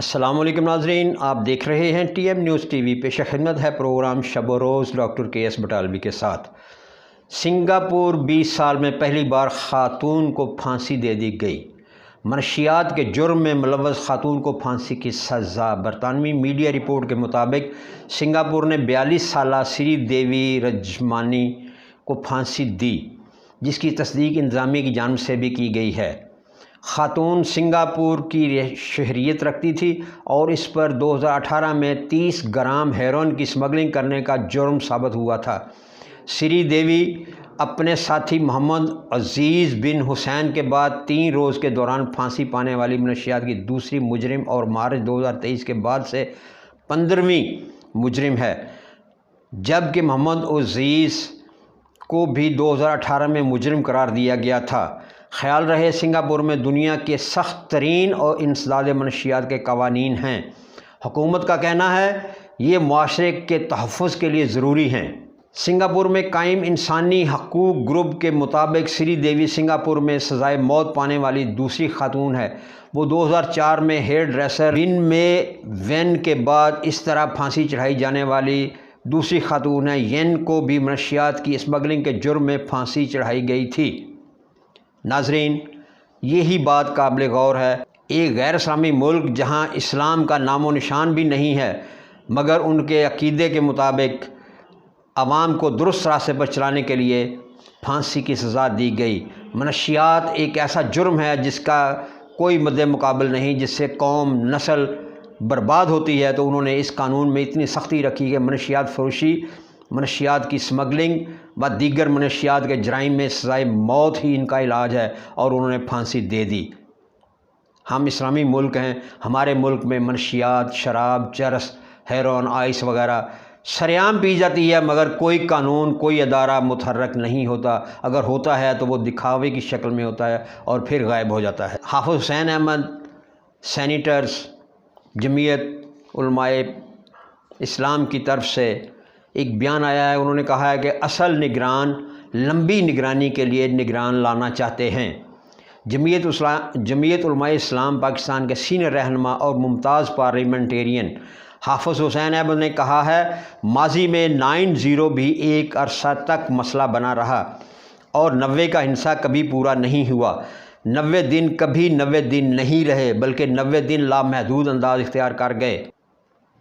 السلام علیکم ناظرین، آپ دیکھ رہے ہیں T M news TV. پیش خدمت ہے پروگرام شب و روز ڈاکٹر کے ایس بٹالوی کے ساتھ۔ سنگاپور 20 سال میں پہلی بار خاتون کو پھانسی دے دی گئی۔ منشیات کے جرم میں ملوث خاتون کو پھانسی کی سزا۔ برطانوی میڈیا رپورٹ کے مطابق سنگاپور نے 42 سالہ سری دیوی رجمانی کو پھانسی دی، جس کی تصدیق انتظامیہ کی جانب سے بھی کی گئی ہے۔ خاتون سنگاپور کی شہریت رکھتی تھی اور اس پر 2018 میں 30 گرام ہیروئن کی اسمگلنگ کرنے کا جرم ثابت ہوا تھا۔ سری دیوی اپنے ساتھی محمد عزیز بن حسین کے بعد 3 روز کے دوران پھانسی پانے والی منشیات کی دوسری مجرم اور مارچ 2023 کے بعد سے 15ویں مجرم ہے، جبکہ محمد عزیز کو بھی 2018 میں مجرم قرار دیا گیا تھا۔ خیال رہے سنگاپور میں دنیا کے سخت ترین اور انسداد منشیات کے قوانین ہیں۔ حکومت کا کہنا ہے یہ معاشرے کے تحفظ کے لیے ضروری ہیں۔ سنگاپور میں قائم انسانی حقوق گروپ کے مطابق سری دیوی سنگاپور میں سزائے موت پانے والی دوسری خاتون ہے۔ وہ 2004 میں ہیئر ڈریسر بن مے وین کے بعد اس طرح پھانسی چڑھائی جانے والی دوسری خاتون ہے۔ ین کو بھی منشیات کی اسمگلنگ کے جرم میں پھانسی چڑھائی گئی تھی۔ ناظرین، یہی بات قابل غور ہے۔ ایک غیر اسلامی ملک جہاں اسلام کا نام و نشان بھی نہیں ہے، مگر ان کے عقیدے کے مطابق عوام کو درست راستے پر چلانے کے لیے پھانسی کی سزا دی گئی۔ منشیات ایک ایسا جرم ہے جس کا کوئی مد مقابل نہیں، جس سے قوم نسل برباد ہوتی ہے، تو انہوں نے اس قانون میں اتنی سختی رکھی کہ منشیات فروشی، منشیات کی اسمگلنگ و دیگر منشیات کے جرائم میں سزائے موت ہی ان کا علاج ہے، اور انہوں نے پھانسی دے دی۔ ہم اسلامی ملک ہیں، ہمارے ملک میں منشیات، شراب، چرس، ہیروئن، آئس وغیرہ سریعام پی جاتی ہے، مگر کوئی قانون، کوئی ادارہ متحرک نہیں ہوتا۔ اگر ہوتا ہے تو وہ دکھاوے کی شکل میں ہوتا ہے اور پھر غائب ہو جاتا ہے۔ حافظ حسین احمد سینیٹرز جمعیت علماء اسلام کی طرف سے ایک بیان آیا ہے۔ انہوں نے کہا ہے کہ اصل نگران لمبی نگرانی کے لیے نگران لانا چاہتے ہیں۔ جمعیت علماء اسلام پاکستان کے سینئر رہنما اور ممتاز پارلیمنٹیرین حافظ حسین احمد نے کہا ہے، ماضی میں 9/0 بھی ایک عرصہ تک مسئلہ بنا رہا اور 90 کا ہنسا کبھی پورا نہیں ہوا۔ 90 دن کبھی 90 دن نہیں رہے، بلکہ 90 دن لامحدود انداز اختیار کر گئے۔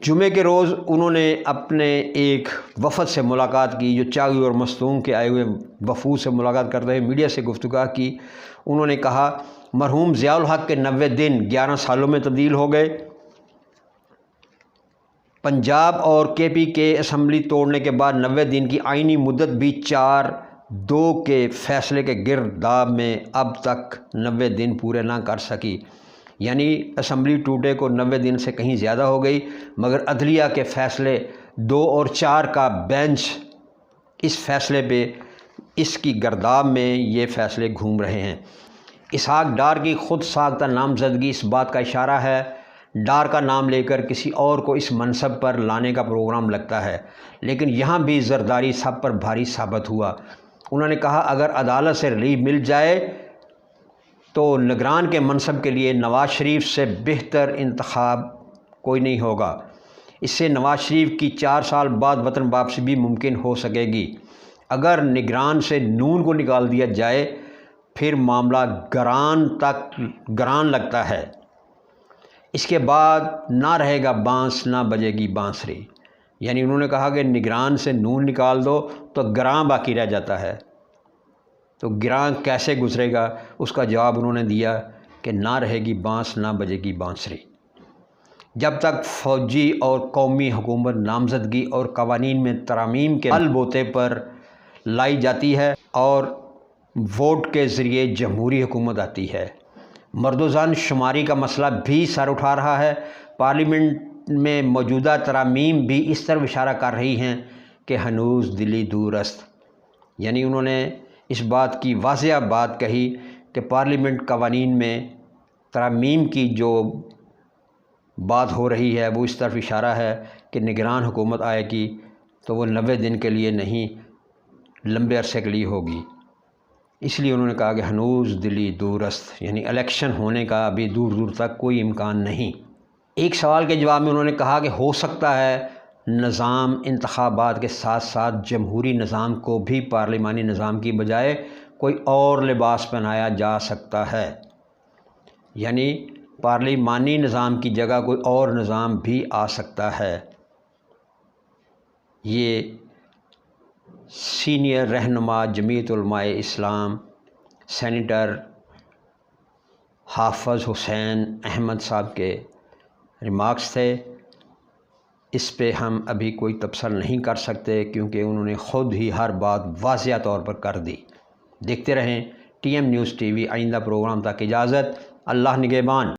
جمعے کے روز انہوں نے اپنے ایک وفد سے ملاقات کی، جو چاغی اور مستونگ کے آئے ہوئے وفود سے ملاقات کرتے ہوئے میڈیا سے گفتگو کی۔ انہوں نے کہا، مرحوم ضیاء الحق کے 90 دن 11 سالوں میں تبدیل ہو گئے۔ پنجاب اور KP کے اسمبلی توڑنے کے بعد 90 دن کی آئینی مدت بھی 4-2 کے فیصلے کے گرداب میں اب تک 90 دن پورے نہ کر سکی، یعنی اسمبلی ٹوٹے کو 90 دن سے کہیں زیادہ ہو گئی، مگر عدلیہ کے فیصلے 2 اور 4 کا بینچ اس فیصلے پہ، اس کی گرداب میں یہ فیصلے گھوم رہے ہیں۔ اسحاق ڈار کی خود ساختہ نامزدگی اس بات کا اشارہ ہے۔ ڈار کا نام لے کر کسی اور کو اس منصب پر لانے کا پروگرام لگتا ہے، لیکن یہاں بھی زرداری سب پر بھاری ثابت ہوا۔ انہوں نے کہا، اگر عدالت سے ریلیف مل جائے تو نگران کے منصب کے لیے نواز شریف سے بہتر انتخاب کوئی نہیں ہوگا۔ اس سے نواز شریف کی 4 سال بعد وطن واپسی بھی ممکن ہو سکے گی۔ اگر نگران سے نون کو نکال دیا جائے پھر معاملہ گران لگتا ہے۔ اس کے بعد نہ رہے گا بانس، نہ بجے گی بانسری۔ یعنی انہوں نے کہا کہ نگران سے نون نکال دو تو گراں باقی رہ جاتا ہے، تو گراں کیسے گزرے گا؟ اس کا جواب انہوں نے دیا کہ نہ رہے گی بانس، نہ بجے گی بانسری۔ جب تک فوجی اور قومی حکومت نامزدگی اور قوانین میں ترامیم کے بل بوتے پر لائی جاتی ہے اور ووٹ کے ذریعے جمہوری حکومت آتی ہے، مرد و زن شماری کا مسئلہ بھی سر اٹھا رہا ہے۔ پارلیمنٹ میں موجودہ ترامیم بھی اس طرف اشارہ کر رہی ہیں کہ ہنوز دلی دور است۔ یعنی انہوں نے اس بات کی واضح بات کہی کہ پارلیمنٹ قوانین میں ترامیم کی جو بات ہو رہی ہے وہ اس طرف اشارہ ہے کہ نگران حکومت آئے گی تو وہ 90 دن کے لیے نہیں، لمبے عرصے کے لیے ہوگی۔ اس لیے انہوں نے کہا کہ ہنوز دلی دور است، یعنی الیکشن ہونے کا ابھی دور دور تک کوئی امکان نہیں۔ ایک سوال کے جواب میں انہوں نے کہا کہ ہو سکتا ہے نظام انتخابات کے ساتھ ساتھ جمہوری نظام کو بھی پارلیمانی نظام کی بجائے کوئی اور لباس پہنایا جا سکتا ہے، یعنی پارلیمانی نظام کی جگہ کوئی اور نظام بھی آ سکتا ہے۔ یہ سینئر رہنما جمعیت علماء اسلام سینیٹر حافظ حسین احمد صاحب کے ریمارکس تھے۔ اس پہ ہم ابھی کوئی تبصرہ نہیں کر سکتے کیونکہ انہوں نے خود ہی ہر بات واضح طور پر کر دی۔ دیکھتے رہیں TM نیوز TV۔ آئندہ پروگرام تک اجازت، اللہ نگہبان۔